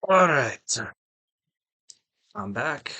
All right, I'm back.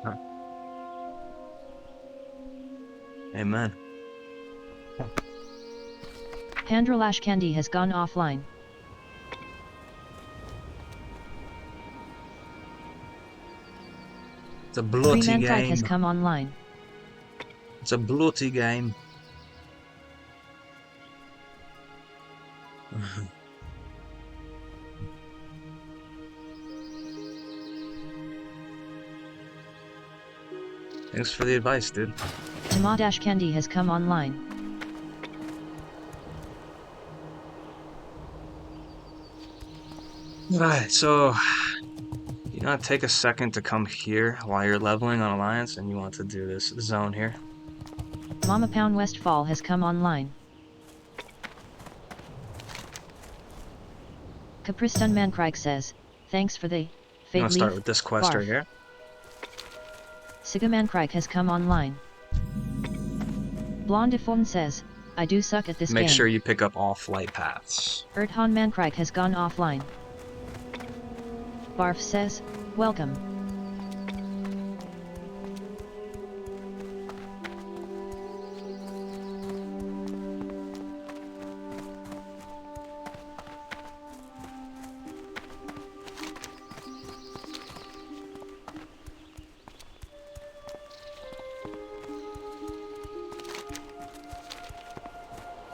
Huh. Amen. Pandralash Candy has gone offline. It's a bloody Freeman has game. come online. It's a bloody game. Thanks for the advice, dude. Tamadash Candy has come online. Alright, so you want to take a second to come here while you're leveling on Alliance, and you want to do this zone here. Mama Pound Westfall has come online. Capristan Mankreich says, thanks for the You fade want to start leaf, with this quest right barf. here. Siga Mankreich has come online. Blondifon says, I do suck at this Make game. sure you pick up all flight paths. Erdhan Mankreich has gone offline. Barf says, welcome.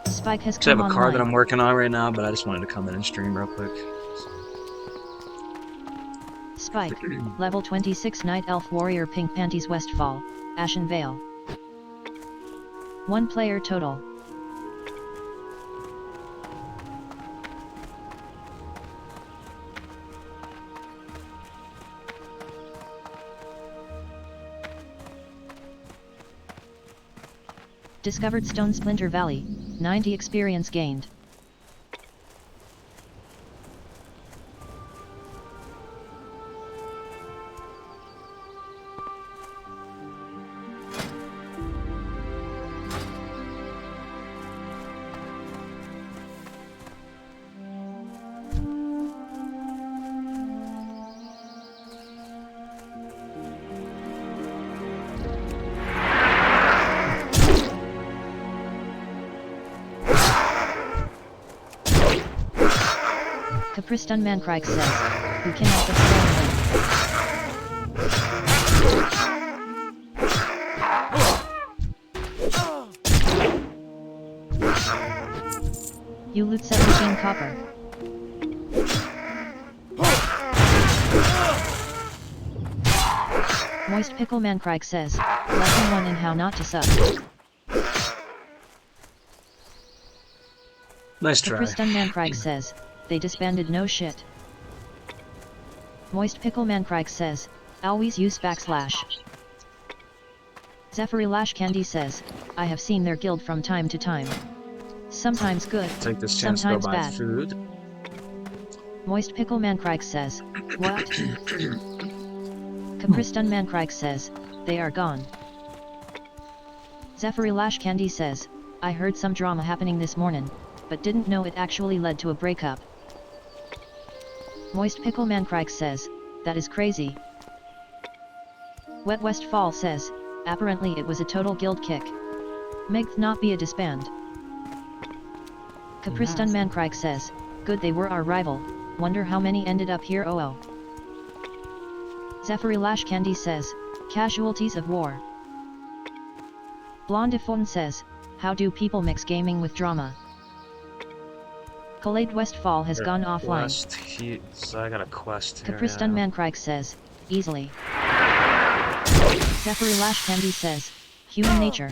Spike has So I come have a card that online. I'm working on right now, but I just wanted to come in and stream real quick. Spike, level 26 Night Elf Warrior Pink Panties Westfall, Ashen Vale. 1 player total. Discovered Stone Splinter Valley, 90 experience gained. Capristan Mankreich says, who cannot withstand. You loot 17 copper. Moist Pickle Mankreich says, lesson 1 in how not to suck. Nice try. Capristan Mankreich says, they disbanded no shit. Moist Pickle Mankreich says, always use backslash. Zephyr Lash Candy says, I have seen their guild from time to time. Sometimes good, Take this chance to go sometimes buy bad. food. Moist Pickle Mankreich says, what? Capristan Mankreich says, they are gone. Zephyr Lash Candy says, I heard some drama happening this morning, but didn't know it actually led to a breakup. Moist Pickle Mankreich says, that is crazy. Wet Westfall says, apparently it was a total guild kick. Megth not be a disband. Capristan Mankrike says, good they were our rival, wonder how many ended up here oh. Zephyri Lashkandi says, casualties of war. Blondifon says, how do people mix gaming with drama? Khaled Westfall has gone offline. So I got a quest here. Capristan Mankrike says, easily. Zephyri Lashkandi says, human nature.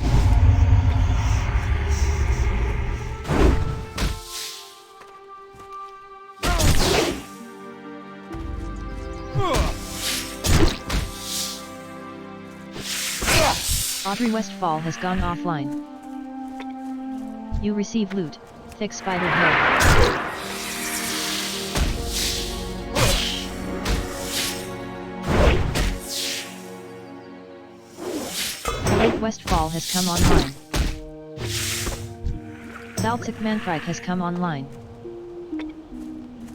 Audrey Westfall has gone offline. You receive loot, thick spider hair. Khaled Westfall has come online. Saltsik Mankrike has come online.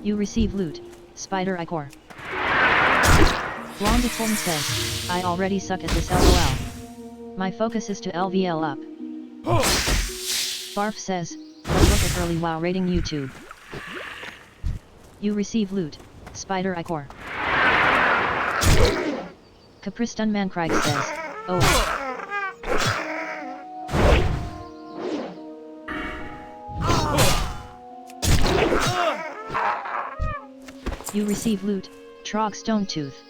You receive loot, spider ichor. Blondiform says, I already suck at this LOL. My focus is to LVL up. Barf says, don't look at early WoW rating YouTube. You receive loot, spider ichor. Capristan Mankrike says, oh. You receive loot, Trog Stone Tooth.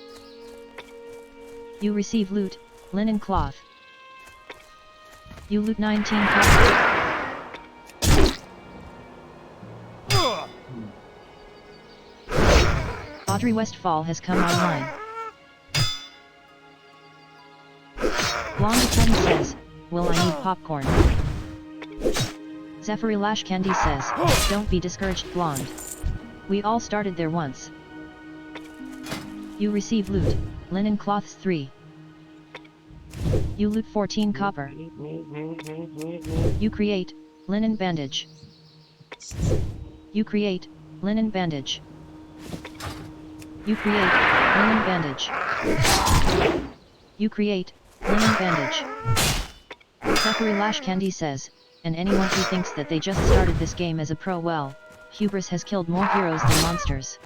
You receive loot, linen cloth. You loot 19 copper. Audrey Westfall has come online. Blondifon says, will I need popcorn? Zephyri Lashkandi says, don't be discouraged blonde. We all started there once. You receive loot, linen cloths 3. You loot 14 copper. You create, linen bandage. You create, linen bandage. You create, linen bandage. You create, linen bandage. Zephyri Lashkandi says, and anyone who thinks that they just started this game as a pro well, hubris has killed more heroes than monsters.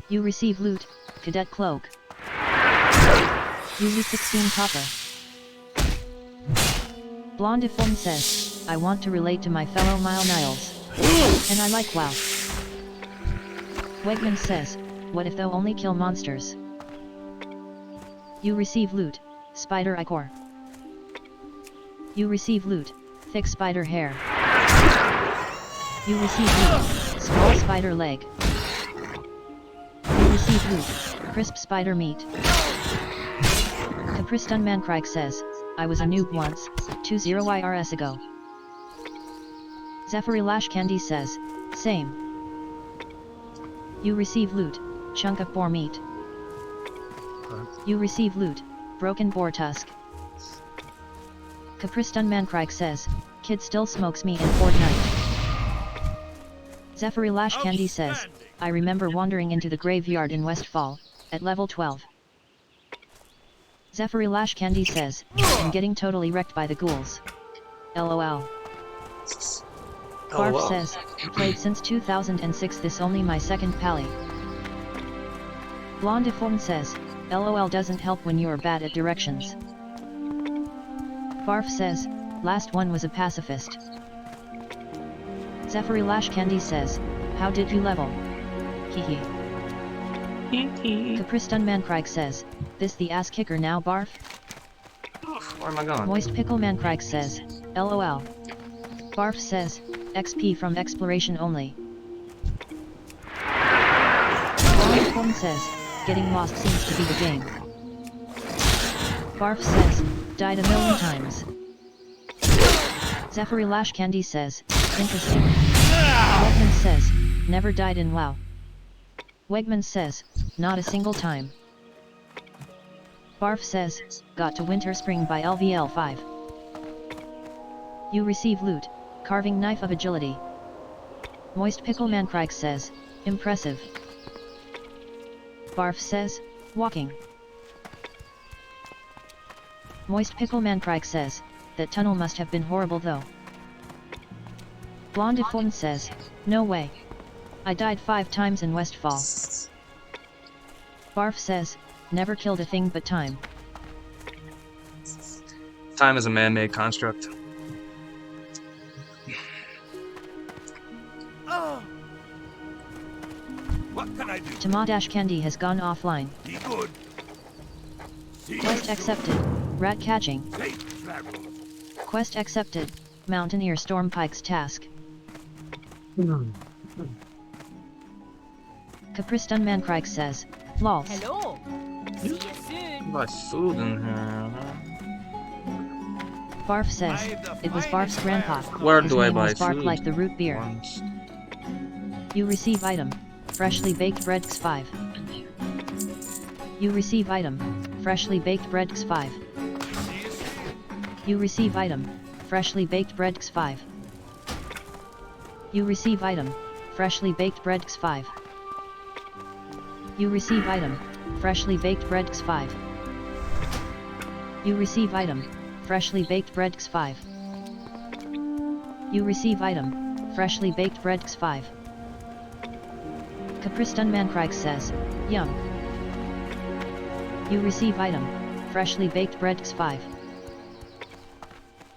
You receive loot, cadet cloak. You loot 16 copper. Blondifon says, I want to relate to my fellow Mile Niles. And I like WoW. Wegman says, what if they'll only kill monsters? You receive loot, spider ichor. You receive loot, thick spider hair. You receive loot, small spider leg. You receive loot, crisp spider meat. Capristan Mankrike says, I was a noob once, 20 IRS ago. Zephyri Lashkandi says, same. You receive loot, chunk of boar meat. You receive loot, broken boar tusk. Capristan Mankrike says, kid still smokes meat in Fortnite. Zephyri Lashkandi says, I remember wandering into the graveyard in Westfall, at level 12. Zephyri Lashkandi says, I'm getting totally wrecked by the ghouls. LOL. Barf says, played since 2006 this only my second pally. Blondifon says, LOL doesn't help when you're bad at directions. Barf says, last one was a pacifist. Zephyri Lashkandi says, how did you level? Hehe. Capristan Mankrike says, this the ass kicker now Barf? Where am I going? Moist Pickle Mankrike says, LOL. Barf says, XP from exploration only. Blondifon says, getting lost seems to be the game. Barf says, died a million times. Zephyri Lashkandi says, interesting. Wegman says, never died in WoW. Wegman says, not a single time. Barf says, got to Winter Spring by LVL 5. You receive loot, carving knife of agility. Moist Pickle Mankrike says, impressive. Barf says, walking. Moist Pickle Mankrike says, That tunnel must have been horrible though. Blondifon says, no way. I died 5 times in Westfall. Barf says, never killed a thing but time. Time is a man-made construct. What can I do? Tamadash Candy has gone offline. Be good. Quest accepted. Rat catching. Safe travel. Quest accepted. Mountaineer Stormpike's task. Capristan Mankrike says, lols. Hello. See you soon. Got food in here. Barf says, it was Barf's grandpa. Where His do I name buy was Barf food? like the root beer. Once. You receive item. Freshly baked bread x5. You receive item. Freshly baked bread x5. You receive item. Freshly baked bread x5. You receive item. Freshly baked bread x5. You receive item. Freshly baked bread x5. You receive item. Freshly baked bread x5. You receive item. Freshly baked bread x5. Capristan Mankrike says, yum. You receive item. Freshly baked bread x5.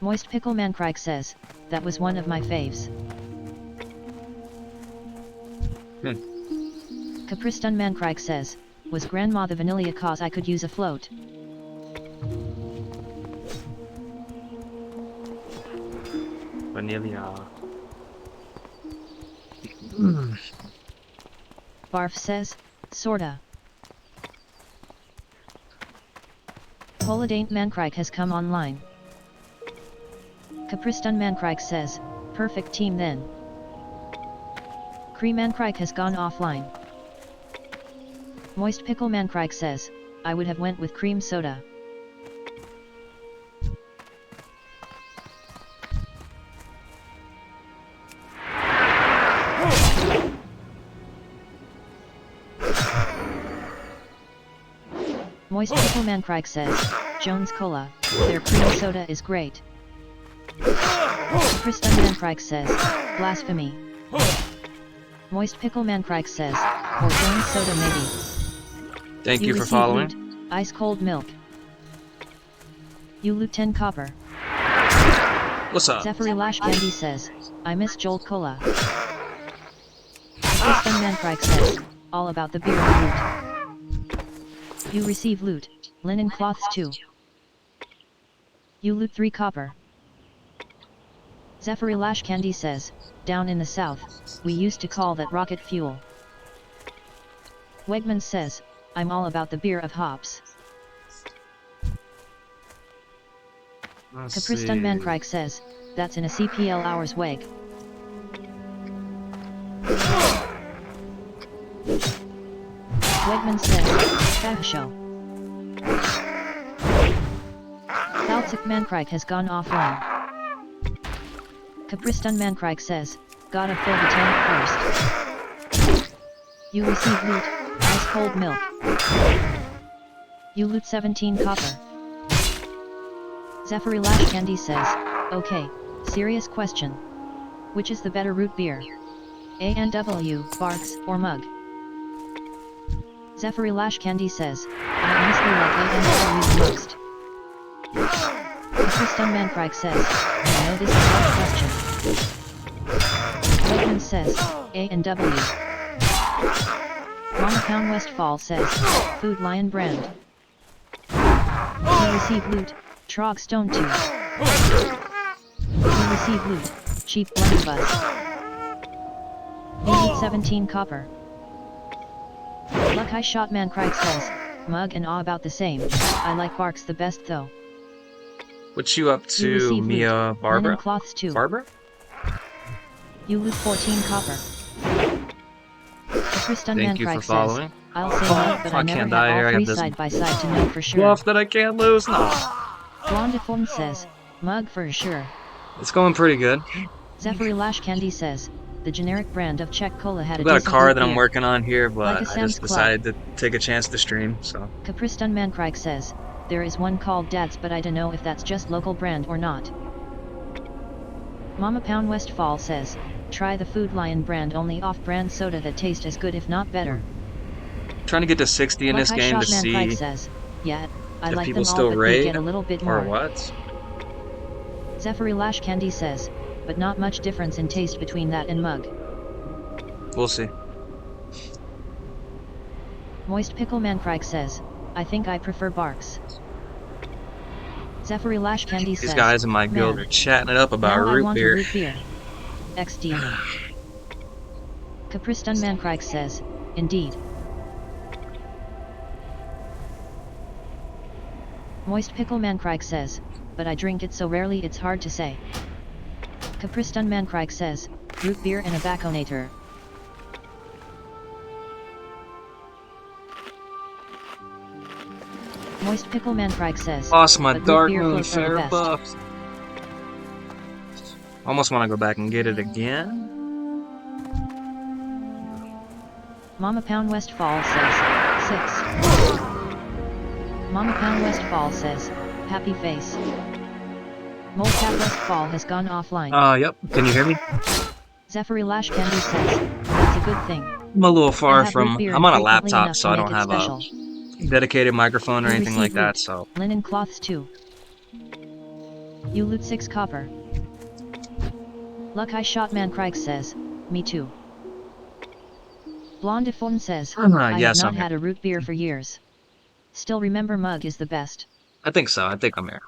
Moist Pickle Mankrike says, that was one of my faves. Capristan Mankrike says, was Grandma the vanilla cause I could use a float? Vanilla. Barf says, sorta. Poladaint Mankrike has come online. Capristan Mankrike says, perfect team then. Cree Mankrike has gone offline. Moist Pickle Mankrike says, I would have went with cream soda. Moist Pickle Mankrike says, Jones Cola, their cream soda is great. Krista Mankrike says, blasphemy. Moist Pickle Mankrike says, or Jones soda maybe. Thank you for receive following. Loot, ice cold milk. You loot 10 copper. What's up? Zephyr Lash Candy says, I miss Jolt Cola. Krista Mankrike says, all about the beer and loot. You receive loot, linen cloths 2. You loot 3 copper. Zephyr Lash Candy says, down in the south, we used to call that rocket fuel. Wegman says, I'm all about the beer of hops. Capristan Mankrike says, that's in a CPL hours weg. Wegman says, Fag show. Baltic Mankrike has gone offline. Capristan Mankrike says, gotta fill the tank first. You receive loot, ice cold milk. You loot 17 copper. Zephyr Lash Candy says, okay, serious question. Which is the better root beer? A&W, Barks, or Mug? Zephyr Lash Candy says, I honestly like A&W the most. Capristan Mankrike says, I know this is a question. Wegman says, A&W. Monopound Westfall says, Food Lion brand. You receive loot, Trog Stone 2. You receive loot, Cheap Blunderbuss. You loot 17 copper. Luck I Shot Mankrike says, Mug and Aw about the same, I like Barks the best though. What you up You to, receive Mia loot, Barbara? linen cloths 2. Barbara? You loot 14 copper. Capristan Thank you for Mankrike following. says, I'll say Mug but I I never can't had die here, I all got 3 this side by side to know for sure. Bluff that I can't lose? No. Blondiform says, Mug for sure. It's going pretty good. Zephyr Lash Candy says, the generic brand of Czech Cola had I've a got a decent car root that I'm beer. working on here, Like but a I Sam's just Club. decided to take a chance to stream, so. Capristan Mankrike says, There is one called Dad's, but I don't know if that's just local brand or not. Mama Pound Westfall says, try the Food Lion brand only off-brand soda that tastes as good if not better. Trying to get to 60 in this Lucky game to Shotman see Pride says, yeah, I if like people them all still but could raid get a little bit or more. what. Zephyr Lash Candy says, but not much difference in taste between that and mug. We'll see. Moist Pickle Man Crike says, I think I prefer Barks. Zephyr Lash Candy says, These guys in my guild man, are chatting it up about now I root want beer. a root beer. XD. Capristan Man Crike says, indeed. Moist Pickle Man Crike says, but I drink it so rarely it's hard to say. Capristan Man Crike says, root beer and a baconator. Moist Pickle Man Crike says, Lost my but root Dark beer Moon floats are the Fair best. buffs. Almost want to go back and get it again. Mama Pound Westfall says, 6. Mama Pound Westfall says, happy face. Molecat Westfall has gone offline. Yep. Can you hear me? Zephyr Lash Candy says, that's a good thing. I'm a little far I have from. root beer I'm on a infrequently laptop, enough so to I make don't it have special. a dedicated microphone or You anything like receive that. loot. So Linen cloths 2. You loot 6 copper. Lucky Shotman Crike says, me too. Blonde Phone says, I yes, have I'm not had a root beer for years. Still remember mug is the best. I think so. I think I'm here.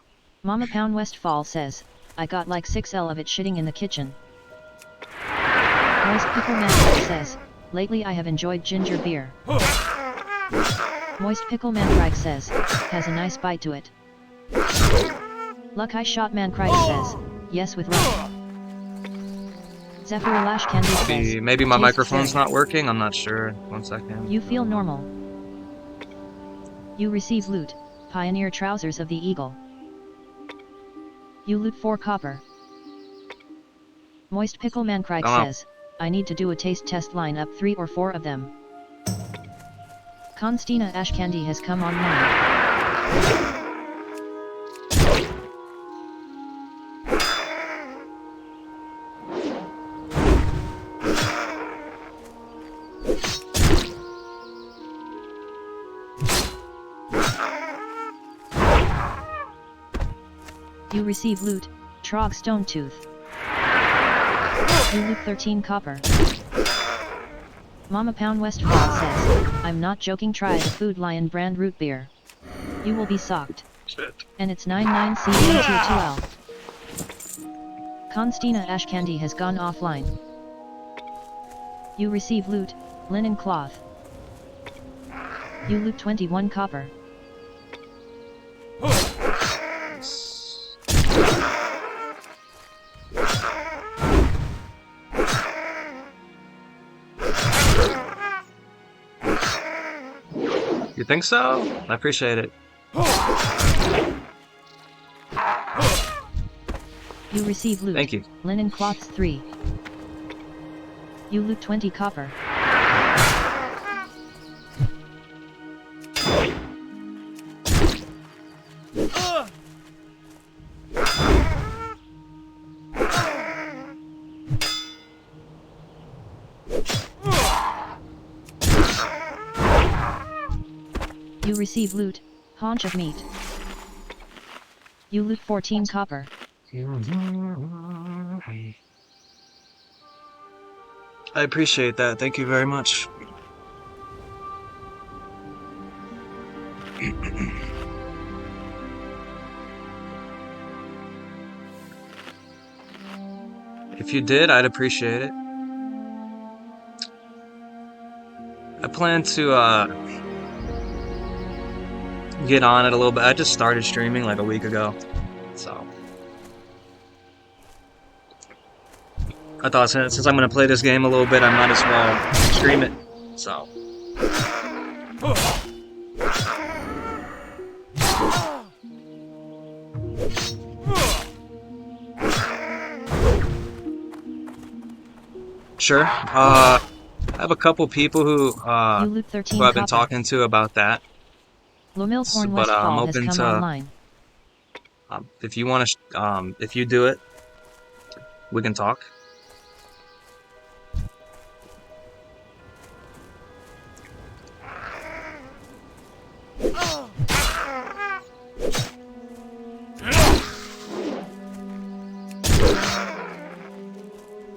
Mama Pound Westfall says, I got like 6L of it shitting in the kitchen. Moist Pickle Man Crike says, lately I have enjoyed ginger beer. Moist Pickle Man Crike says, has a nice bite to it. Lucky Shot Man Crike says, yes with rum. Zephyr Lash Candy says, Maybe my tastes microphone's very. not working. I'm not sure. 1 second. You feel normal. You receive loot, Pioneer Trousers of the Eagle. You loot 4 copper. Moist Pickle Man Crike Come on. says, I need to do a taste test, line up 3 or 4 of them. Constina Ash Candy has come online. You receive loot, Trog Stone Tooth. You loot 13 copper. Mama Pound Westfall says, I'm not joking, try the Food Lion brand root beer. You will be socked. Shit. And it's 99CN Tier 2L. Constina Ash Candy has gone offline. You receive loot, linen cloth. You loot 21 copper. You think so? I appreciate it. You receive loot, Thank you. linen cloths 3. You loot 20 copper. You receive loot, haunch of meat. You loot 14 copper. I appreciate that. Thank you very much. If you did, I'd appreciate it. I plan to get on it a little bit. I just started streaming like a week ago, so I thought since I'm gonna play this game a little bit, I might as well stream it. So sure. I have a couple people who You loot 13 I've been copper. talking to about that. Lomilthorn but I'm Westfall has open come to online. if you want to. If you do it, we can talk.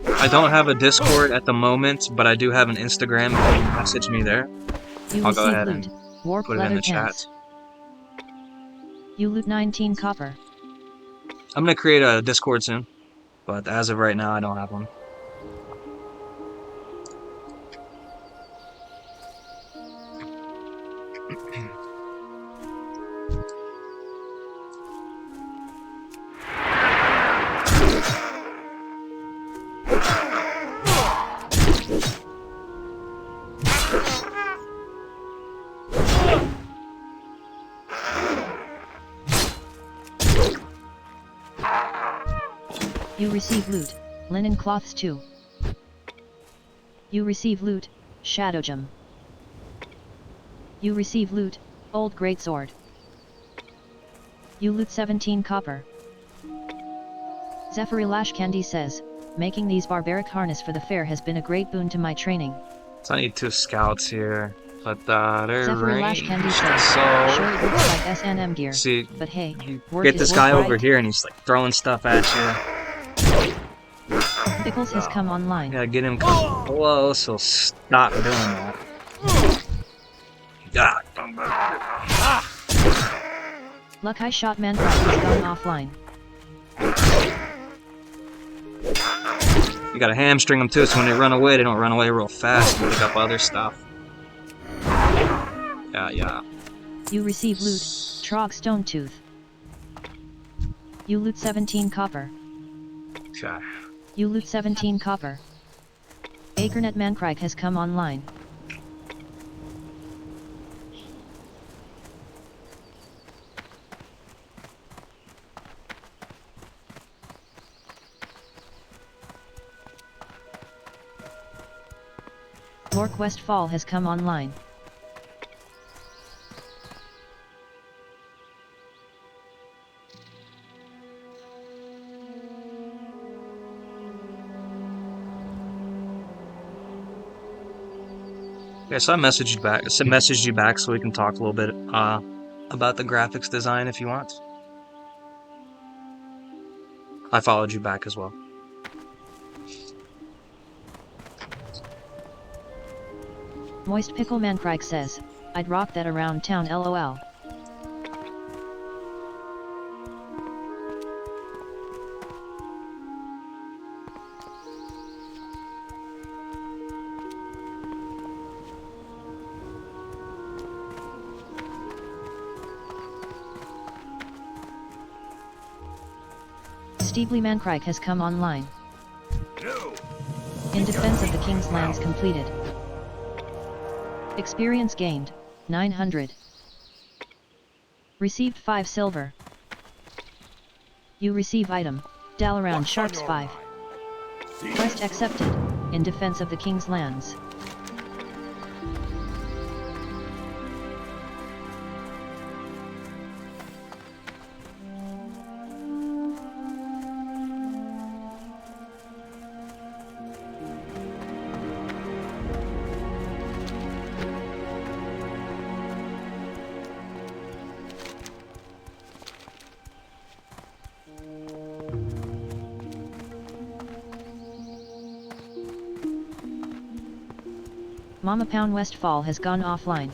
I don't have a Discord at the moment, but I do have an Instagram. If you message me there, You I'll go receive ahead loot. and Warp put it in the leather chat. pants. You loot 19 copper. I'm gonna create a Discord soon, but as of right now, I don't have one. You receive loot. Linen cloths 2. You receive loot. Shadow gem. You receive loot. Old greatsword. You loot 17 copper. Zephyri Lashkandi says, making these barbaric harness for the fair has been a great boon to my training. So I need 2 scouts here, but they're Zephyri ranged. Lashkandi says, So sure it looks like SNM gear, see, but hey, you work get is this work, guy over right? here, and he's like throwing stuff at you. Pickles has come online. Yeah, get him close. So stop doing that. Ah, Luck-Eye Shot Mancraft has gone offline. you gotta hamstring them too, so when they run away, they don't run away real fast and pick up other stuff. Yeah. You receive loot. Trog Stone Tooth. You loot 17 copper. Okay. You loot 17 copper. Acrenet Mancrike has come online. Lork Westfall has come online. Okay, so I messaged you back so we can talk a little bit about the graphics design if you want. I followed you back as well. Moist Pickle Mancrike says, I'd rock that around town lol. Steebly Mancrike has come online. No. In defense of the King's lands completed. Experience gained, 900. Received 5 silver. You receive item, Dalaround What's on Sharks your 5. mind? Quest accepted, in defense of the King's lands. Mama Pound Westfall has gone offline.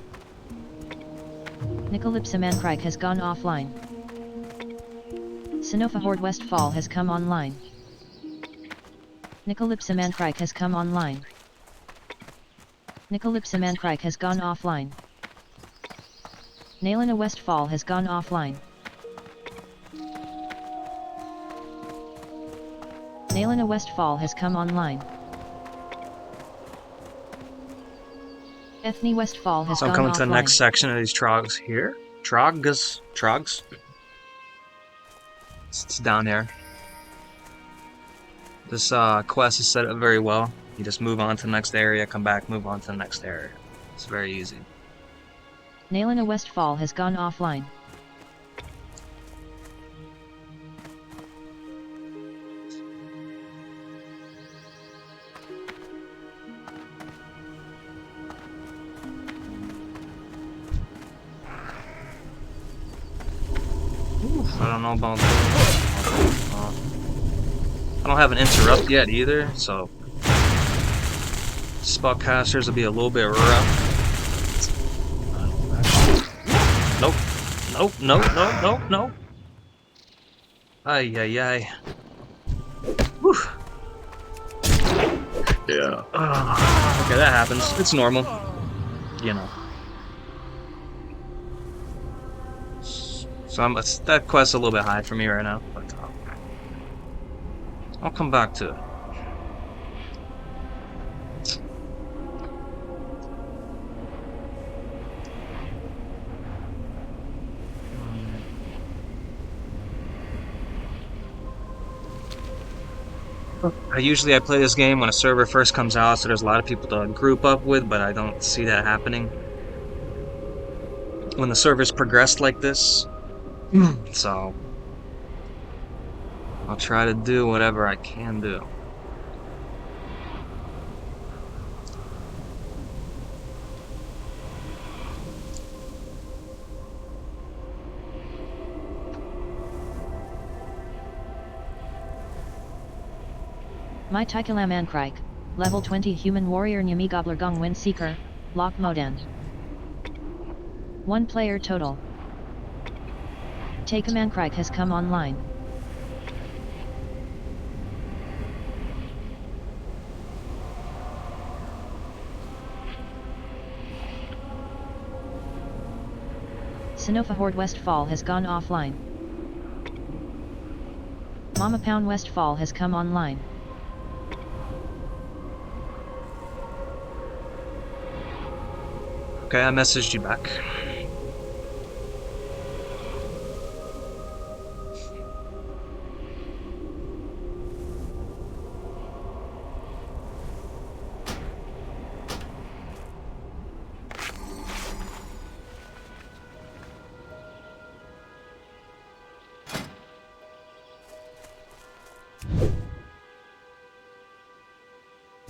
Nicolipsa Mancrike has gone offline. Sinofa Horde Westfall has come online. Nicolipsa Mancrike has come online. Nicolipsa Mancrike has gone offline. Nailina Westfall has gone offline. Nailina Westfall has come online. Ethne Westfall has So I'm gone coming offline. to the next section of these trogs here. Trogs? It's down here. This quest is set up very well. You just move on to the next area, come back, move on to the next area. It's very easy. Nalina Westfall has gone offline. I don't know about that. I don't have an interrupt yet either, so spellcasters will be a little bit rough. Nope. Nope, nope, nope, nope, nope. Ay, ay, ay. Whew. Yeah. Okay, that happens. It's normal. You know. So that quest's a little bit high for me right now, but I'll come back to it. I play this game when a server first comes out, so there's a lot of people to group up with, but I don't see that happening when the server's progressed like this. So I'll try to do whatever I can do. My Tykalam Ankrike, level 20 human warrior Nyami Gobbler Gong Wind Seeker, Lock Modan. 1 player total. Takam Ankrike has come online. Sinofa Horde Westfall has gone offline. Mama Pound Westfall has come online. Okay, I messaged you back.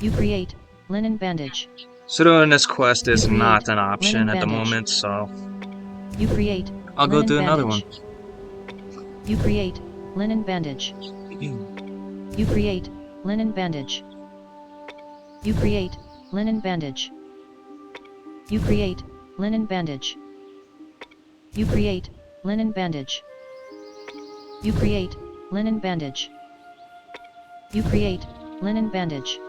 You create linen bandage. So doing this quest is You create not an option linen at the bandage. moment, so You create I'll go linen do another one. bandage. You create linen bandage. You create linen bandage. You create linen bandage. You create linen bandage. You create linen bandage. You create linen bandage. You create linen bandage.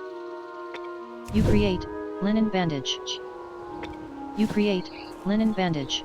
You create linen bandage. You create linen bandage.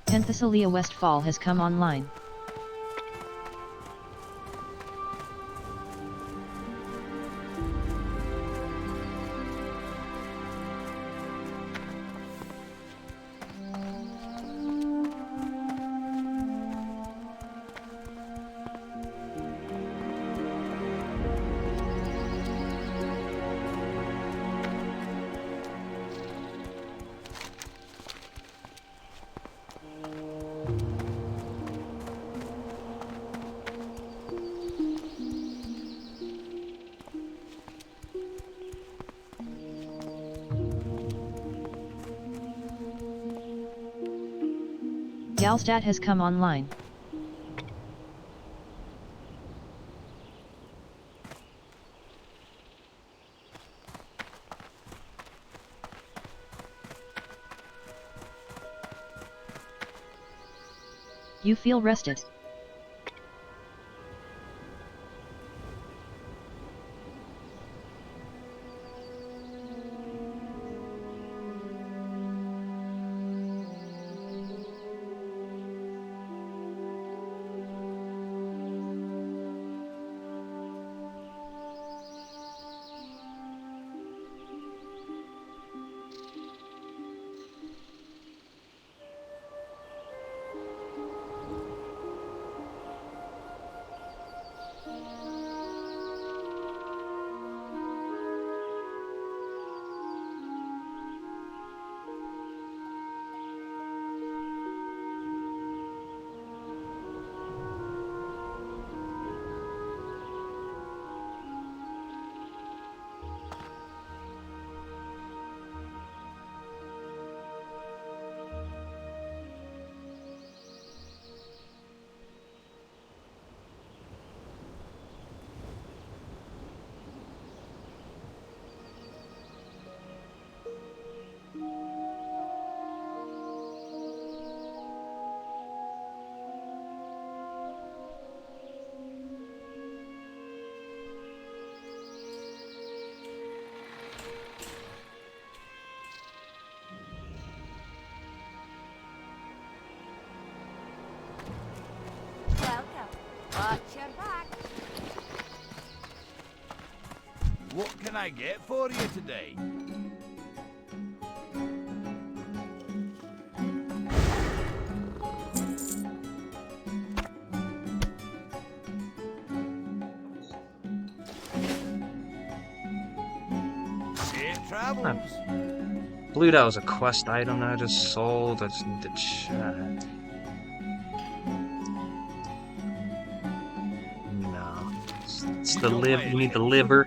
Penthesilea Westfall has come online. Galstat has come online. You feel rested. I get for you today? Safe travels. Believe that was a quest item that I just sold. I just need to check. No. It's the liver. You need the liver.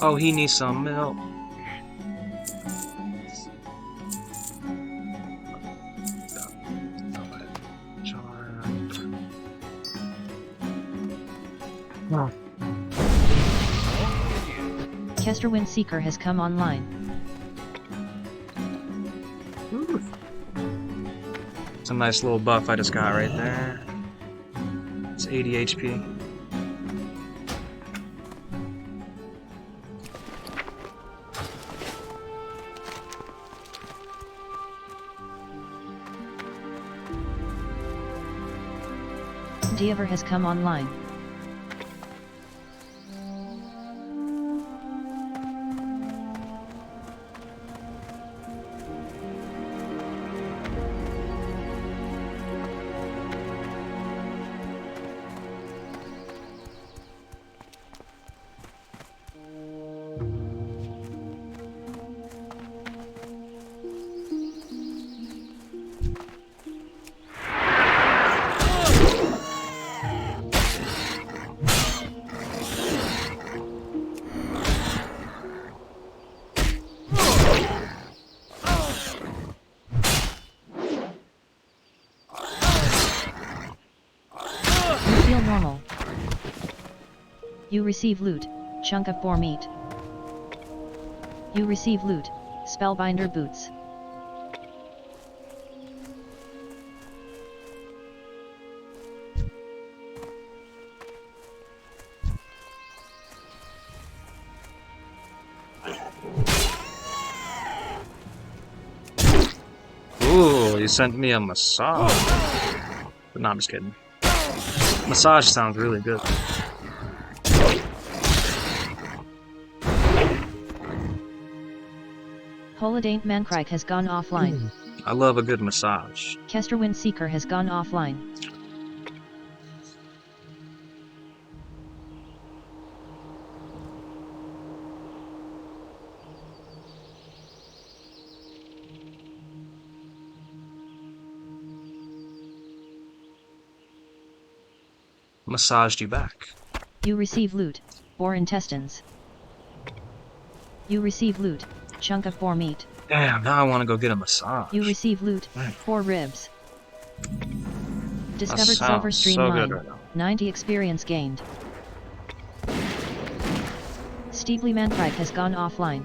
Oh, he needs some milk. Kesterwind Seeker has come online. It's a nice little buff I just got right there. It's 80 HP. Diever has come online. You feel normal. You receive loot, chunk of boar meat. You receive loot, spellbinder boots. Ooh, you sent me a massage. But no, I'm just kidding. Massage sounds really good. Holiday Mankrike has gone offline. I love a good massage. Kesterwind Seeker has gone offline. Massaged you back. You receive loot, boar intestines. You receive loot, chunk of boar meat. Damn, now I want to go get a massage. You receive loot, Right. 4 ribs. That Discovered Silver sounds Stream so Mine, good right now. 90 experience gained. Steeply Mankrike has gone offline.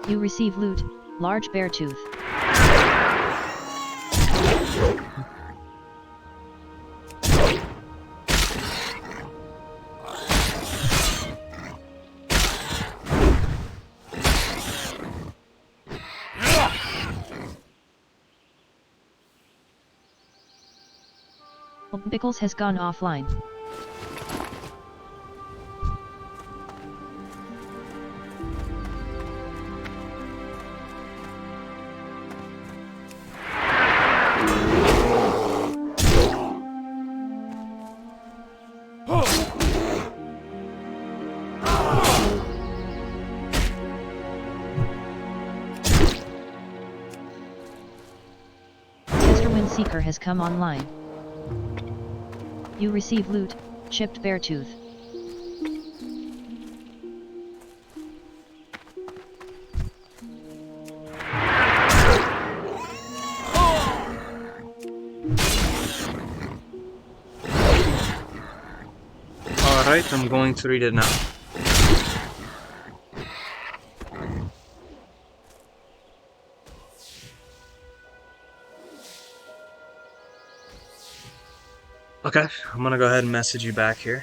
You receive loot, large bear tooth. Bickles has gone offline. Windseeker has come online. You receive loot, chipped bear tooth. Alright, I'm going to read it now. Okay, I'm gonna go ahead and message you back here.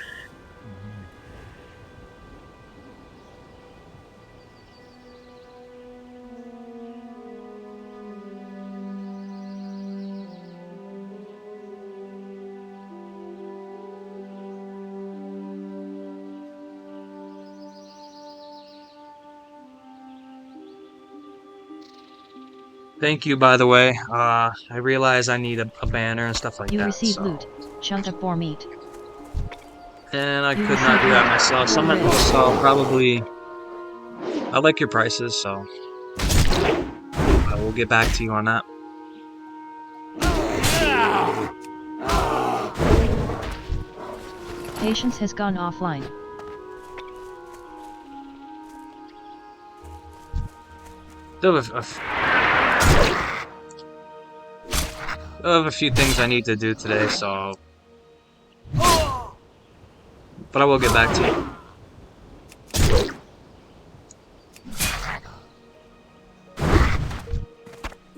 Thank you, by the way. I realize I need a banner and stuff like You that. receive So. loot, chunk of boar meat. And I You could not do receive that loot. myself. So I'll probably. I like your prices, so I will get back to you on that. Patience has gone offline. Still have a few things I need to do today, so. But I will get back to you.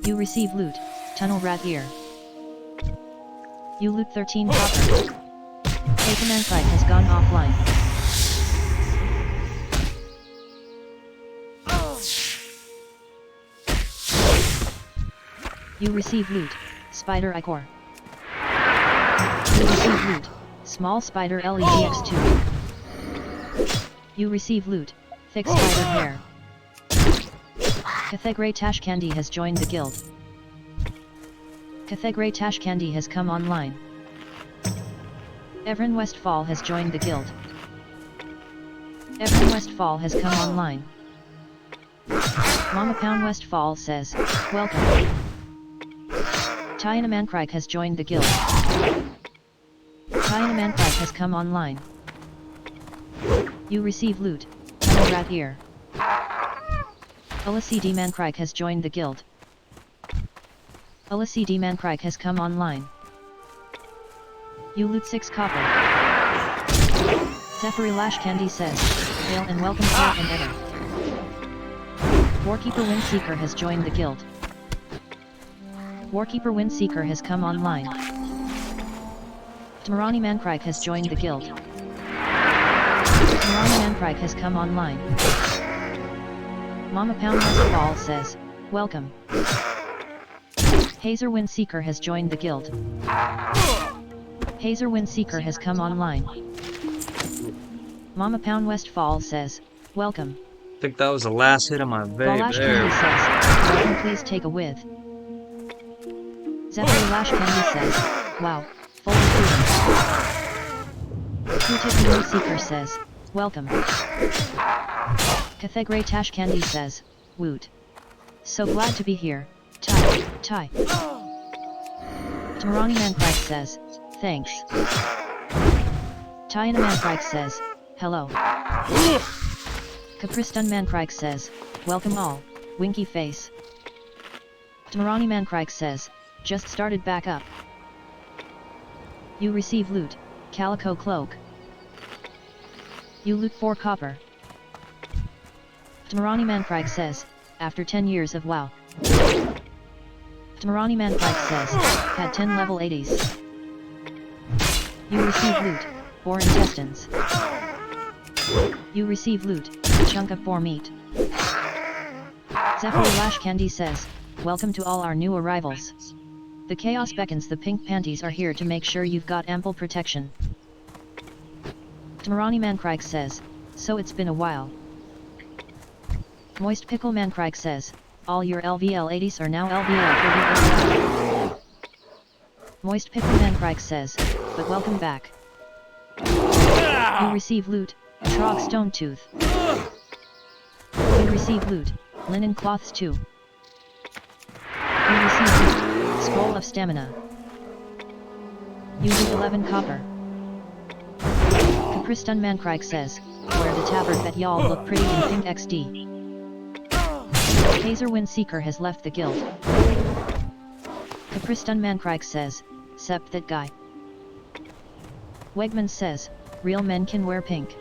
You receive loot, tunnel rat ear. You loot 13 copper. Takeman fight has gone offline. You receive loot, spider ichor. You receive loot, small spider LEDX2. You receive loot, thick spider hair. Cathegray Tashkandi has joined the guild. Cathegray Tashkandi has come online. Evren Westfall has joined the guild. Evren Westfall has come online. Mama Pound Westfall says, welcome. Tyana Mankrike has joined the guild. Tyana Mankrike has come online. You receive loot, tunnel rat ear. Ulasidi Mankrike has joined the guild. Ulasidi Mankrike has come online. You loot 6 copper. Zephyri Lashkandi says, hail and welcome Cat and Eder. Warkeeper Windseeker has joined the guild. Warkeeper Windseeker has come online. Tamarani Mankrike has joined the guild. Tamarani Mankrike has come online. Mama Pound Westfall says, welcome. Hazer Windseeker has joined the guild. Hazer Windseeker has come online. Mama Pound Westfall says, welcome. I think that was the last hit of my vape Valash there. Candy says, welcome, please take a whiff. Zephyr Lash Candy says, wow, full improvement. Kutik Windseeker says, welcome. Cathegray Tash Candy says, woot. So glad to be here, Ty. Tamarani Mankrike says, thanks. Tyana Mankrike says, hello. Capristan Mankrike says, welcome all, winky face. Tamarani Mankrike says, just started back up. You receive loot, calico cloak. You loot 4 copper. Tamarani Mankrike says, after 10 years of WoW. Tamarani Mankrike says, had 10 level 80s. You receive loot, boar intestines. You receive loot, chunk of boar meat. Zephyr Lash Candy says, welcome to all our new arrivals. The Chaos Beckons, the pink panties are here to make sure you've got ample protection. Tamarani Mankrike says, so it's been a while. Moist Pickle Mankrike says, all your LVL 80s are now LVL 30. Moist Pickle Mankrike says, but welcome back. You receive loot, Trog Stone Tooth. You receive loot, Linen Cloths 2. You receive loot, Scroll of Stamina. You loot 11 copper. Capristan Mankrike says, wear the tabard that y'all look pretty in pink XD. Hazer Windseeker has left the guild. Capristan Mankrike says, Sept that guy. Wegman says, real men can wear pink.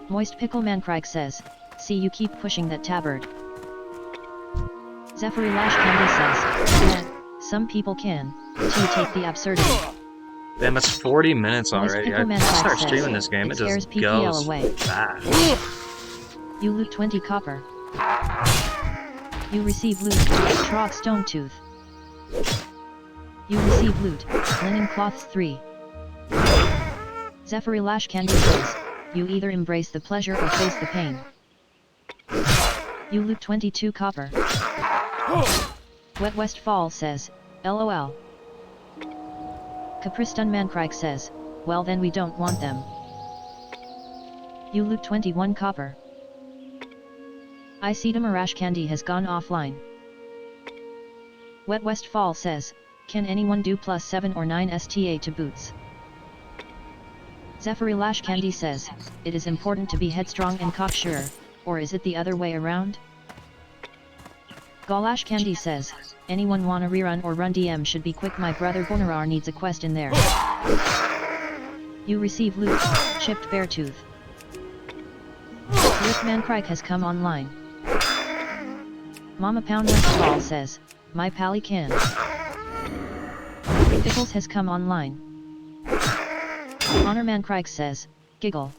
Moist Pickle Mankrike says, see you keep pushing that tabard. Zephyri Lash Candy says, yeah, some people can, to take the absurdity. Damn, it's 40 minutes Moist already. Pickle I Mankrike start says, streaming this game, it scares just PPL goes away. fast. You loot 20 copper. You receive loot, Trog Stone Tooth. You receive loot, Linen Cloths 3. Zephyri Lash Candy says, you either embrace the pleasure or face the pain. You loot 22 copper. Wet Westfall says, LOL. Capristan Mankrike says, well then we don't want them. You loot 21 copper. Isida Marash Candy has gone offline. Wet Westfall says, can anyone do +7 or 9 STA to boots? Zephyri Lash Candy says, it is important to be headstrong and cocksure, or is it the other way around? Galash Candy says, anyone wanna rerun or run DM should be quick, my brother Bonarar needs a quest in there. You receive loot, Chipped Beartooth. Rick Mankrike has come online. Mama Pound Westfall says, my pally can. Pickles has come online. Honor Mankrike says, giggle.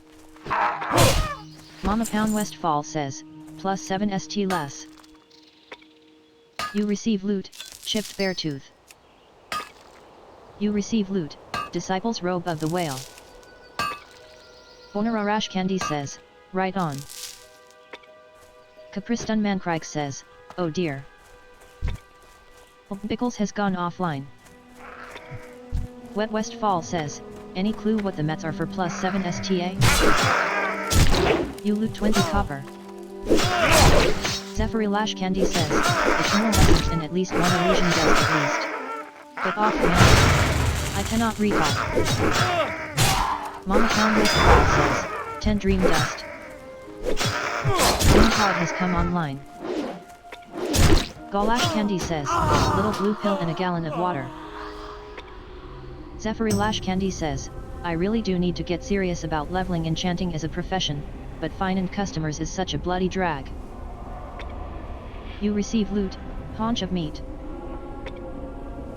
Mama Pound Westfall says, +7 ST less. You receive loot, Chipped Beartooth. You receive loot, Disciples Robe of the Whale. Bonararash Candy says, right on. Capristan Mankrike says, oh dear. Pickles has gone offline. Wet Westfall says, any clue what the Mets are for +7 STA? You loot 20 copper. Zephyri Lash Candy says, eternal lessons in at least one illusion dust at least. Get off man. I cannot recall. Mama Pound Westfall says, 10 dream dust. Green Pod has come online. Galash Candy says, little blue pill and a gallon of water. Zephyri Lash Candy says, I really do need to get serious about leveling enchanting as a profession, but finding customers is such a bloody drag. You receive loot, Haunch of Meat.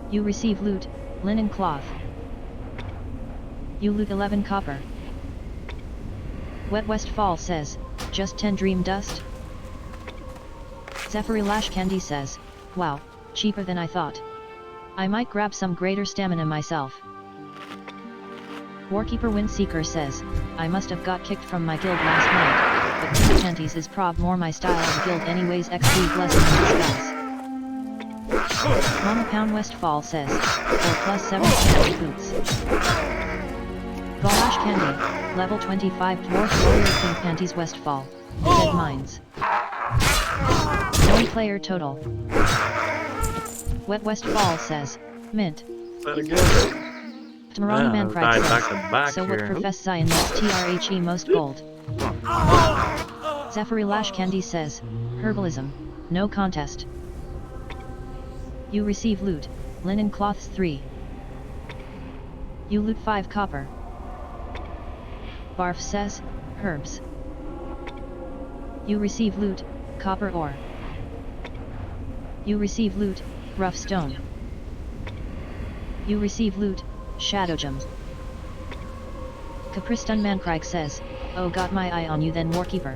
You receive loot, Linen Cloth. You loot 11 copper. Wet Westfall says, just 10 dream dust? Zephyri Lash Candy says, wow, cheaper than I thought. I might grab some greater stamina myself. Warkeeper Windseeker says, I must have got kicked from my guild last night, but pink panties is prob more my style of guild anyways. XD blessing in disguise. Mama Pound Westfall says, or +7 candy boots. Galash Candy, level 25 Dwarf Warrior Pink Panties Westfall, Dead Mines. 1 player total. Wet Westfall says, mint. Tamarani Mankrike says, so what profess Zion next TRHE most gold? Zephyri Lash Candy says, herbalism, no contest. You receive loot, Linen Cloths 3. You loot 5 copper. Barf says, herbs. You receive loot, copper ore. You receive loot, rough stone. You receive loot, shadow gem. Capristan Mankrike says, oh got my eye on you then Warkeeper.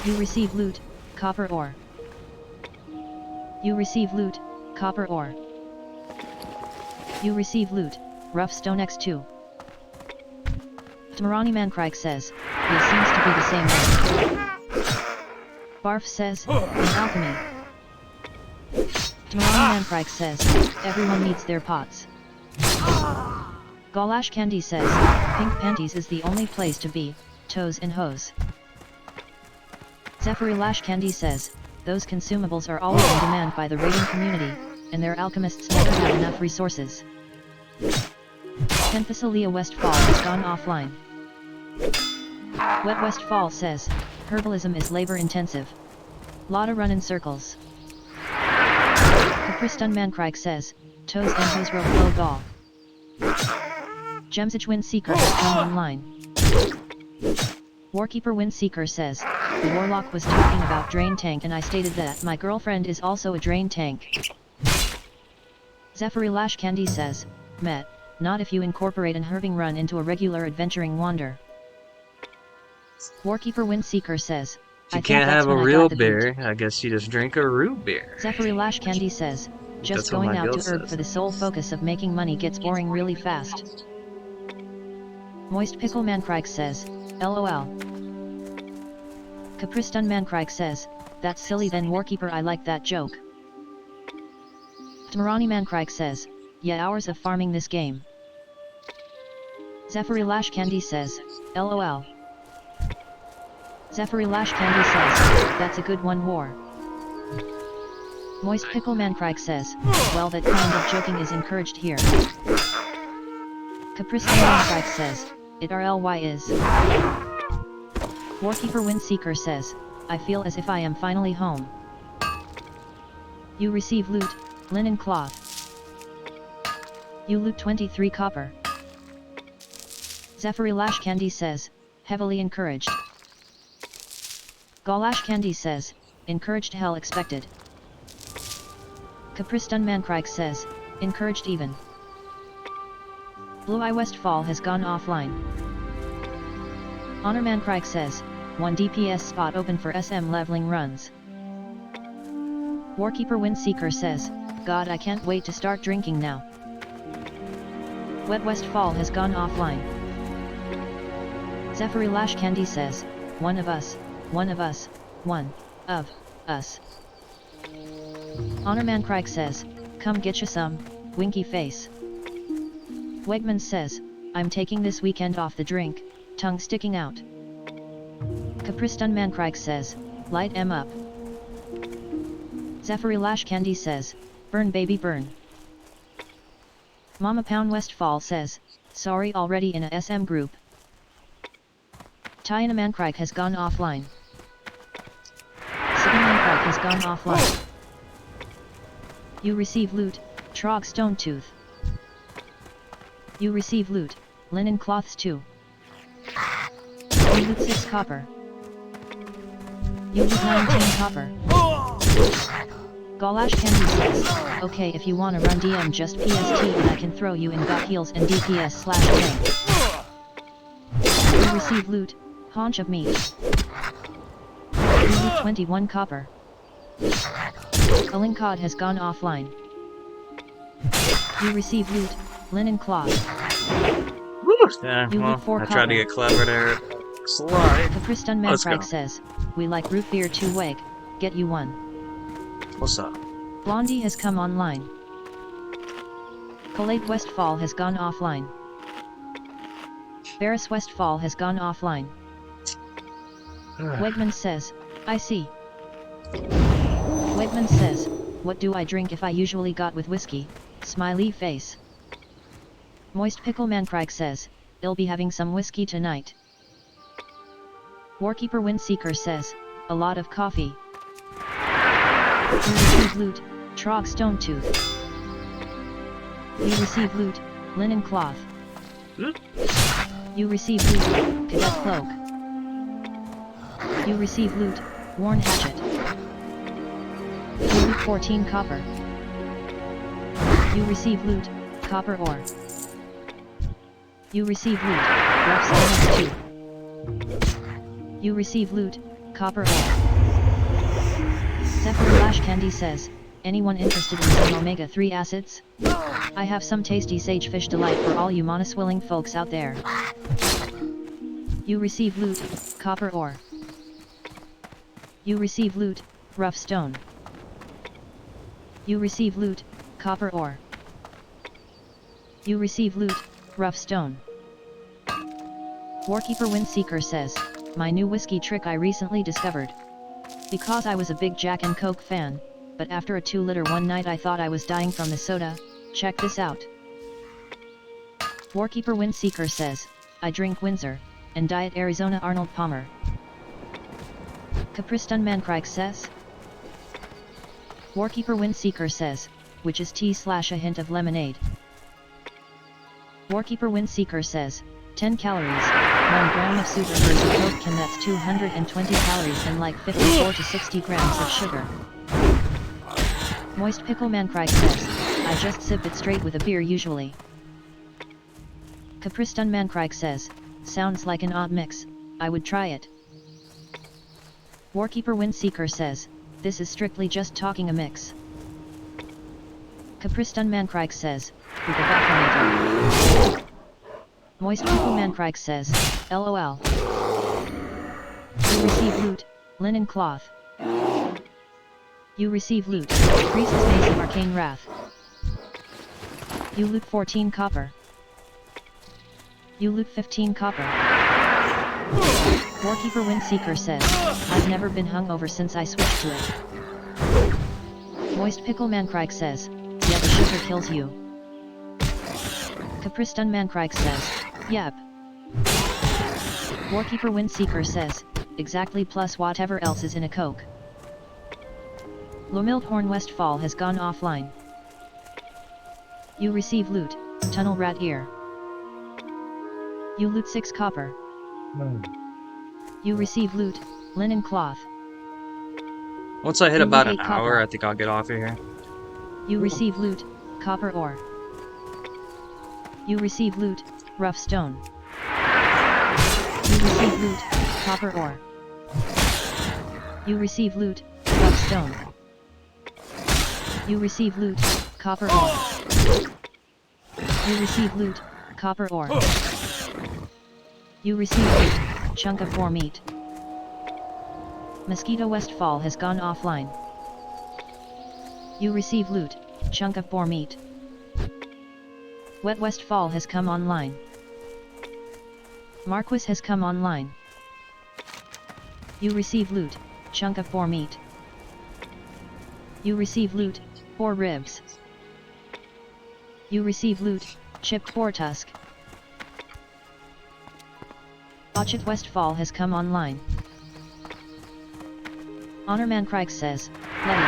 You receive loot, copper ore. You receive loot, copper ore. You receive loot, rough stone X2. Tamarani Mankrike says, it seems to be the same way. Barf says, in alchemy. Tamarani Mankrike says, everyone needs their pots. Galash Candy says, pink panties is the only place to be, toes and hose. Zephyri Lash Candy says, those consumables are always in demand by the raiding community, and their alchemists never have enough resources. Penthesilea Westfall has gone offline. Wet Westfall says, herbalism is labor-intensive. Lotta run in circles. Capriston Mankrike says, Toes and Hosro Flow Gall. Gemsage Windseeker has come online. Warkeeper Windseeker says, the Warlock was talking about Drain Tank and I stated that my girlfriend is also a Drain Tank. Zephyri Lash Candy says, Met, not if you incorporate an herving run into a regular adventuring wander. Warkeeper Windseeker says, If you can't have a real beer, I guess you just drink a root beer. Zephyri Lash Candy says, just going out to herb for the sole focus of making money gets boring really fast. Moist Pickle Mankrike says, LOL. Capriston Mankrike says, that's silly then Warkeeper I like that joke. Tamarani Mankrike says, yeah hours of farming this game. Zephyri Lash Candy says, LOL. Zephyri Lash Candy says, that's a good one war. Moist Pickle Mankrike says, well that kind of joking is encouraged here. Capriston Mankrike says, it RLY is. Warkeeper Windseeker says, I feel as if I am finally home. You receive loot, linen cloth. You loot 23 copper. Zephyri Lash Candy says, heavily encouraged. Galash Candy says, encouraged hell expected. Capriston Mankrike says, encouraged even. Blue Eye Westfall has gone offline. Honor Mankrike says, 1 DPS spot open for SM leveling runs. Warkeeper Windseeker says, God I can't wait to start drinking now. Wet Westfall has gone offline. Zephyri Lash Candy says, one of us, one of us, one of us. Honor Mankrike says, come get you some, winky face. Wegman says, I'm taking this weekend off the drink, tongue sticking out. Capriston Mankrike says, light em up. Zephyri Lash Candy says, burn baby burn. Mama Pound Westfall says, sorry already in a SM group. Tyana Mankrike has gone offline. Sigma Mankrike has gone offline. You receive loot, Trog Stone Tooth. You receive loot, linen cloths 2. You loot 6 copper. You loot 19 copper. Galash Candy says, okay if you wanna run DM just PST and I can throw you in gut heals and DPS / tank. You receive loot, haunch of meat. You loot 21 copper. Culling Cod has gone offline. You receive loot, linen cloth. Yeah, You well, loot 4 I copper. tried to get clever there. Slide. Capriston Let's go. Mankrike says, we like root beer 2 weg, get you one. What's up? Blondie has come online. Collate Westfall has gone offline. Varus Westfall has gone offline. Wegman says, I see. Wegman says, what do I drink if I usually got with whiskey, smiley face. Moist Pickle Mankrike says, I'll be having some whiskey tonight. Warkeeper Windseeker says, a lot of coffee. You receive loot, Trog Stone Tooth. You receive loot, linen cloth. You receive loot, cadet cloak. You receive loot, worn hatchet. You loot 14 copper. You receive loot, copper ore. You receive loot, rough stone 2. You receive loot, copper ore. Zephyr Lash Candy says, anyone interested in some omega-3 acids? I have some tasty sagefish delight for all you monoswilling folks out there. You receive loot, copper ore. You receive loot, rough stone. You receive loot, copper ore. You receive loot, rough stone. Warkeeper Windseeker says, my new whiskey trick I recently discovered. Because I was a big Jack and Coke fan, but after a 2-liter one night I thought I was dying from the soda. Check this out. Warkeeper Windseeker says, I drink Windsor, and diet Arizona Arnold Palmer. Capristan Mancrike says. Warkeeper Windseeker says, which is tea/a hint of lemonade. Warkeeper Windseeker says, 10 calories, 1 gram of super versus Coke can that's 220 calories and like 54 to 60 grams of sugar. Moist Pickle Mancrike says, I just sip it straight with a beer usually. Capristan Mancrike says, sounds like an odd mix, I would try it. Warkeeper Windseeker says, this is strictly just talking a mix. Capristan Mancrike says, with a vacuumator. Moist Pickle Mancrike says, LOL. You receive loot, linen cloth. You receive loot, Priest's Mace of Arcane Wrath. You loot 14 copper. You loot 15 copper. Warkeeper Windseeker says, I've never been hungover since I switched to it. Moist Pickle Mancrike says, yeah, the sugar kills you. Capristan Mancrike says, yep. Warkeeper Windseeker says, exactly plus whatever else is in a Coke. Lomildhorn Westfall has gone offline. You receive loot, Tunnel Rat Ear. You loot 6 copper. You receive loot, linen cloth. Once I hit You about loot an 8 hour, copper. I think I'll get off of here. You receive loot, copper ore. You receive loot, rough stone. You receive loot, copper ore. You receive loot, rough stone. You receive loot, copper ore. You receive loot, copper ore. You receive loot, chunk of boar meat. Mosquito Westfall has gone offline. You receive loot, chunk of boar meat. Wet Westfall has come online. Marquis has come online. You receive loot, chunk of boar meat. You receive loot, boar ribs. You receive loot, chipped boar tusk. Botchet Westfall has come online. Honor Mancrike says, Letty.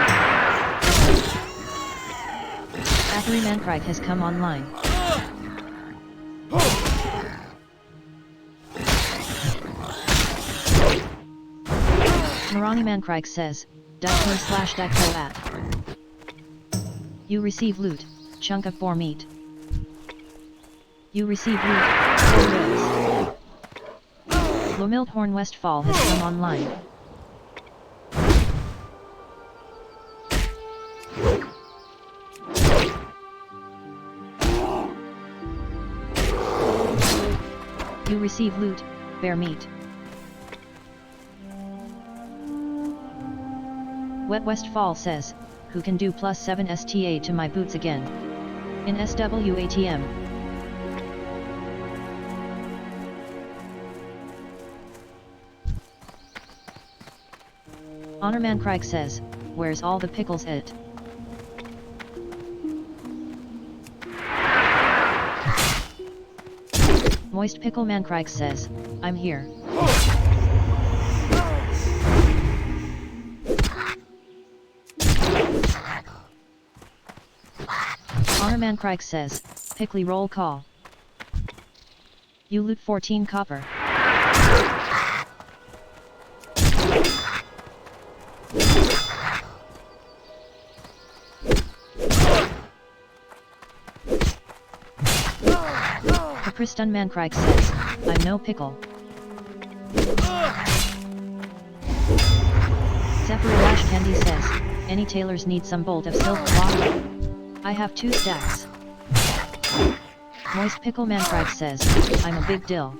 Athery Mancrike has come online. Morani Mancrike says, Dicto/Dicto at. You receive loot, chunk of boar meat. You receive loot, boar ribs. Lomildhorn Westfall has come online. You receive loot, bear meat. Wet Westfall says, who can do +7 STA to my boots again? In SWATM. Honor Mancrike says, where's all the pickles at? Moist Pickle Mancrike says, I'm here. Honor Mancrike says, Pickly roll call. You loot 14 copper. Capristan Mancrike says, I'm no pickle. Zephyr Lash Candy says, any tailors need some bolt of silk cloth? I have 2 stacks. Moist Pickle Mancrike says, I'm a big dill.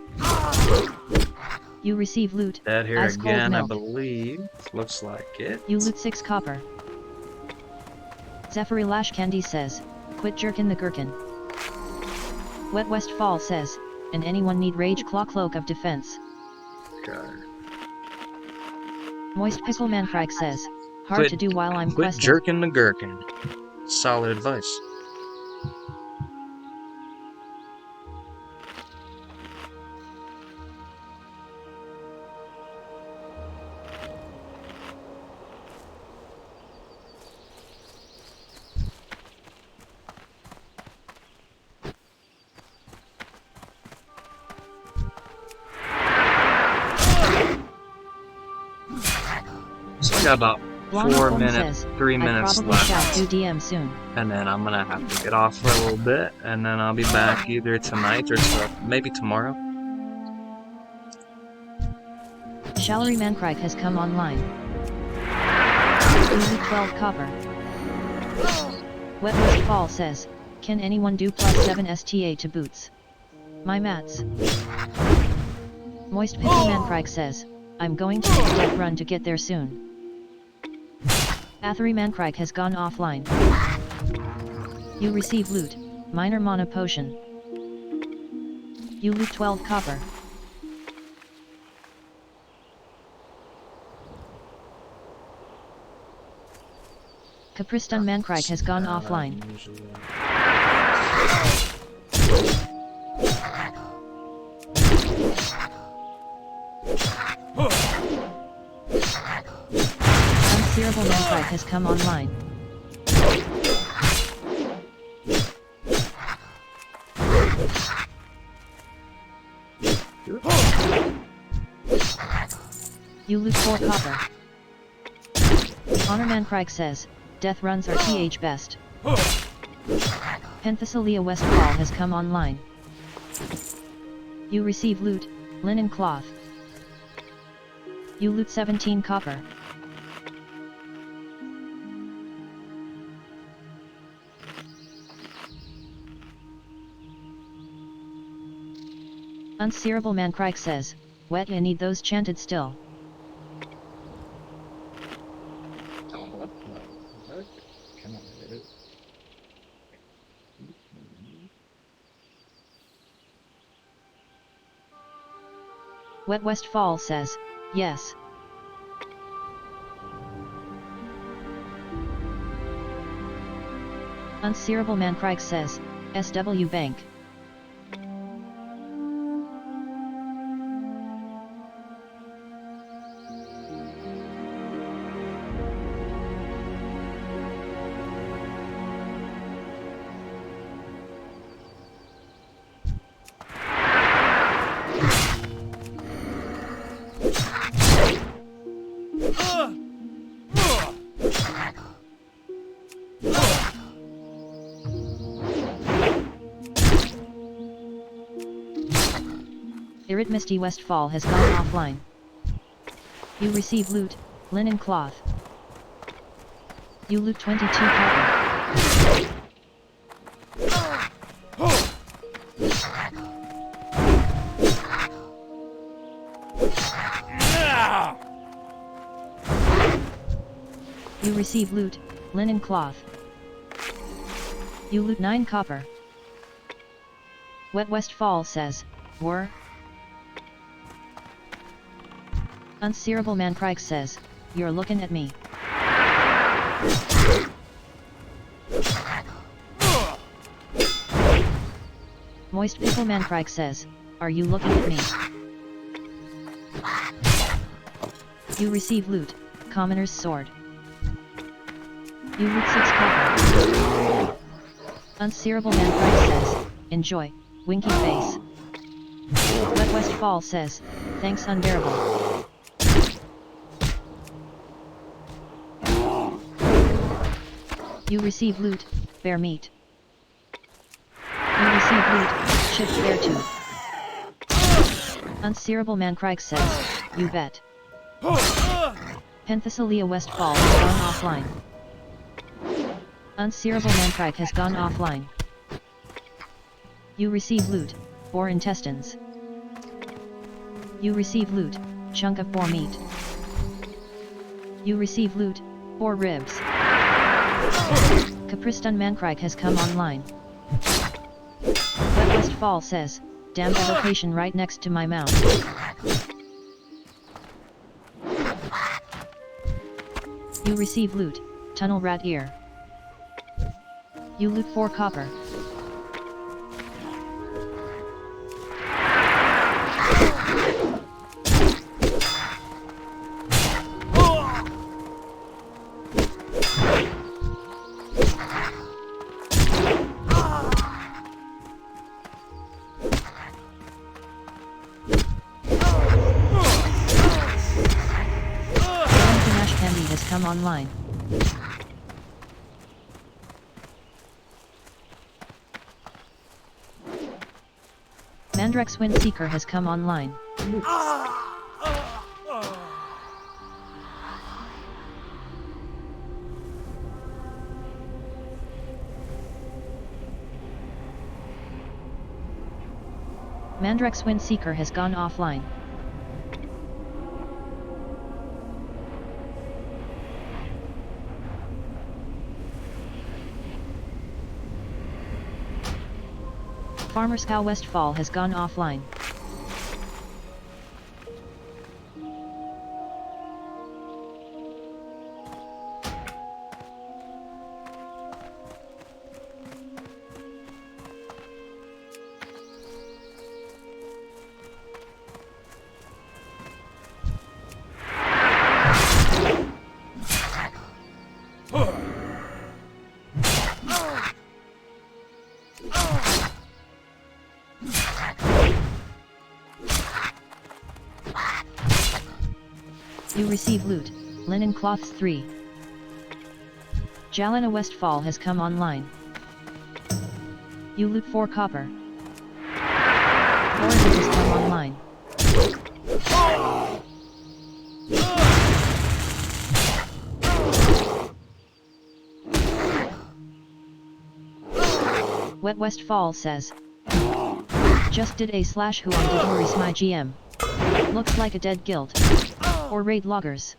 You receive loot, Dead here ice cold again, I milk. believe. Looks like it. You loot 6 copper. Zephyr Lash Candy says, quit jerkin' the gherkin. Wet Westfall says, and anyone need Rage Claw Cloak of Defense? Okay. Moist Pickle Mancrike says, Hard to do while I'm Quit questing. jerking the gherkin. Solid advice. So I got about Blonde 4 Holmes minutes, says, 3 I minutes probably shall left. do DM soon. And then I'm gonna have to get off for a little bit, and then I'll be back either tonight or maybe tomorrow. Shallery Mancraig has come online. Easy 12 copper. Wet West Fall says, can anyone do +7 STA to boots? My mats. Moist Pickle Mancraig says, I'm going to make a death run to get there soon. Athery Mancraig has gone offline. You receive loot, minor mana potion. You loot 12 copper. Capristan Mancraig has gone offline. Unsearable Mancraig has come online. You loot 4 copper. Honor Mancraig says, death runs are th best. Penthesilea Westfall has come online. You receive loot, linen cloth. You loot 17 copper. Unsearable Mancraig says, wet I need those chanted still. Wet Westfall says, yes. Unsearable Mancraig says, SW Bank. Irid Misty Westfall has gone offline. You receive loot, linen cloth. You loot 22 copper. You receive loot, linen cloth. You loot 9 copper. Wet Westfall says, were. Unsearable Mancraig says, you're looking at me. Moist Pickle Mancraig says, are you looking at me? You receive loot, Commoner's Sword. You loot 6 copper. Unsearable Mancraig says, enjoy, winky face. Wet Westfall says, thanks Unbearable. You receive loot, bear meat. You receive loot, shift bear tooth. Unsearable Mancraig says, you bet. Penthesilea Westfall has gone offline. Unsearable Mancraig has gone offline. You receive loot, boar intestines. You receive loot, chunk of boar meat. You receive loot, boar ribs. Capristan Mancraig has come online. Wet Westfall says, damn the location right next to my mouth. You receive loot, Tunnel Rat Ear. You loot 4 copper. Candy has come online. Mandrex Windseeker has come online. Mandrex Windseeker has gone offline. Farmer's Cow Westfall has gone offline. You receive loot, Linen Cloths 3. Jalina Westfall has come online. You loot 4 copper. Origin has come online. Wet Westfall says, just did a slash who on Dodoris my GM. Looks like a dead guild. Or raid loggers.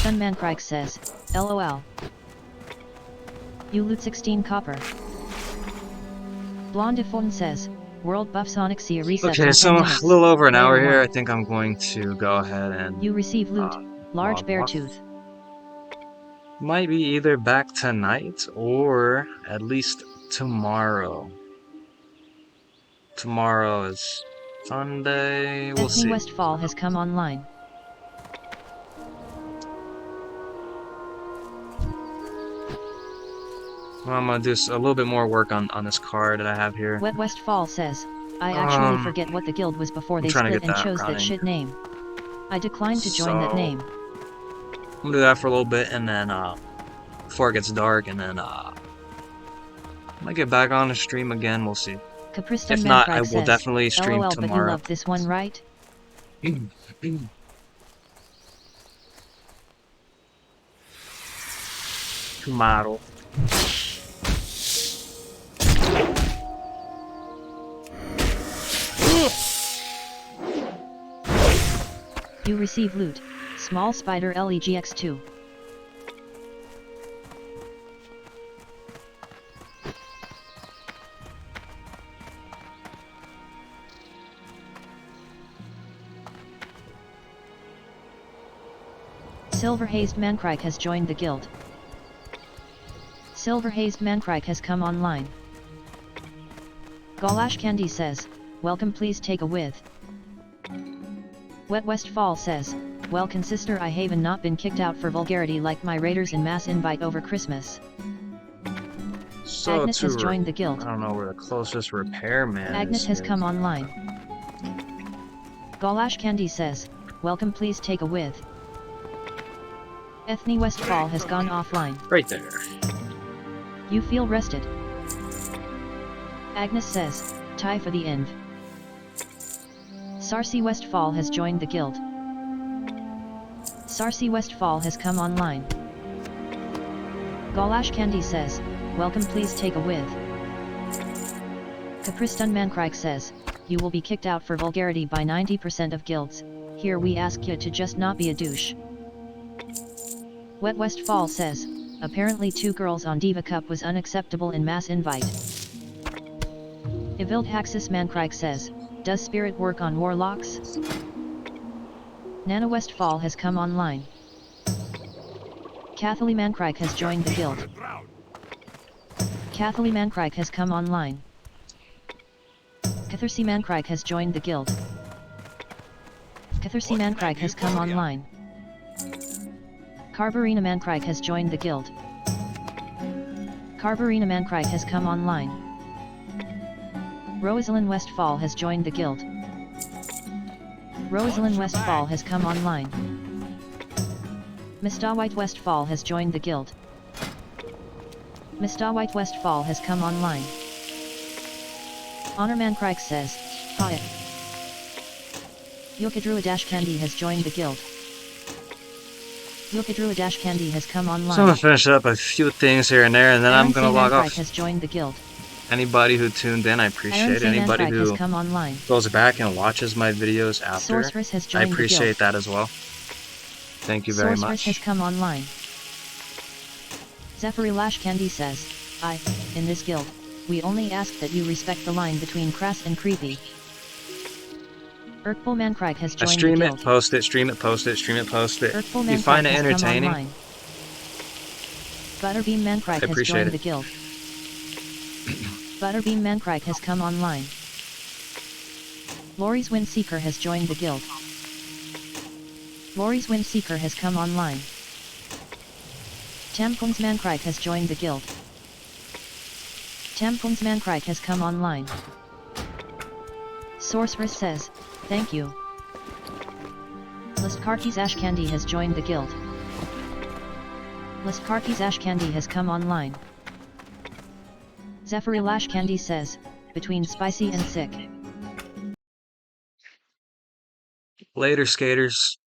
Sunmancrike says, LOL. You loot 16 copper. Blondifon says, World Buff Sonic Sea resets. Okay, so a little over an hour here. I think I'm going to go ahead and... You receive loot, large bear tooth. Might be either back tonight or at least tomorrow. Tomorrow is Sunday. We'll see. Westfall has come online. Well, I'm gonna do a little bit more work on this card that I have here. Wet Westfall says, I actually forget what the guild was before they split and chose that shit name. I declined to join that name. I'm gonna do that for a little bit, and then before it gets dark, and then I might get back on the stream again. We'll see. If not, I will definitely stream LOL, tomorrow. But you love this one, right? Tomorrow. You receive loot, Small Spider LEGX2. Silver-Hazed Mancrike has joined the guild. Silver-Hazed Mancrike has come online. Galash Candy says, welcome, please take a with. Wet Westfall says, well, consider I haven't not been kicked out for vulgarity like my raiders in mass invite over Christmas. So Agnes has joined the guild. I don't know where the closest repairman is. Agnes has come online. Galash Candy says, welcome, please take a with. Ethne Westfall has gone offline. Right there. You feel rested. Agnes says, tie for the end. Sarcy Westfall has joined the guild. Sarcy Westfall has come online. Galash Candy says, welcome, please take a with. Capriston Mancrike says, you will be kicked out for vulgarity by 90% of guilds. Here we ask you to just not be a douche. Wet Westfall says, apparently 2 girls on Diva Cup was unacceptable in mass invite. Evild Haxus Mankrike says, does spirit work on warlocks? Nana Westfall has come online. Kathleen Mankrike has joined the guild. Kathleen Mankrike has come online. Cathercy Mankrike has joined the guild. Cathercy Mankrike has come online. Carbarina Mankrike has joined the guild. Carbarina Mankrike has come online. Rosalind Westfall has joined the guild. Rosalind Westfall has come online. Mr. White Westfall has joined the guild. Mr. White Westfall has come online. Honor Mankrike says, hi. Yokadrua Candy has joined the guild. Yokadrua Candy has come online. So I'm gonna finish up a few things here and there, and then I'm gonna log off. Has joined the guild. Anybody who tuned in, I appreciate it. Anybody who goes back and watches my videos after, I appreciate that as well. Thank you very much. Has come online. Zephyri Lash Candy says, in this guild, we only ask that you respect the line between crass and creepy. Urkful Mankrike has joined the guild. Post it, stream it, post it, stream it, post it. Urkful You find it has entertaining? Butterbeam Mankrike has joined the guild. Butterbeam Mankrike has come online. Lori's Windseeker has joined the guild. Lori's Windseeker has come online. Tamkums Mankrike has joined the guild. Tamkums Mankrike has come online. Sorceress says, thank you. Listkarki's Ash Candy has joined the guild. Listkarki's Ash Candy has come online. Zephyri Lash Candy says, between spicy and sick. Later, skaters.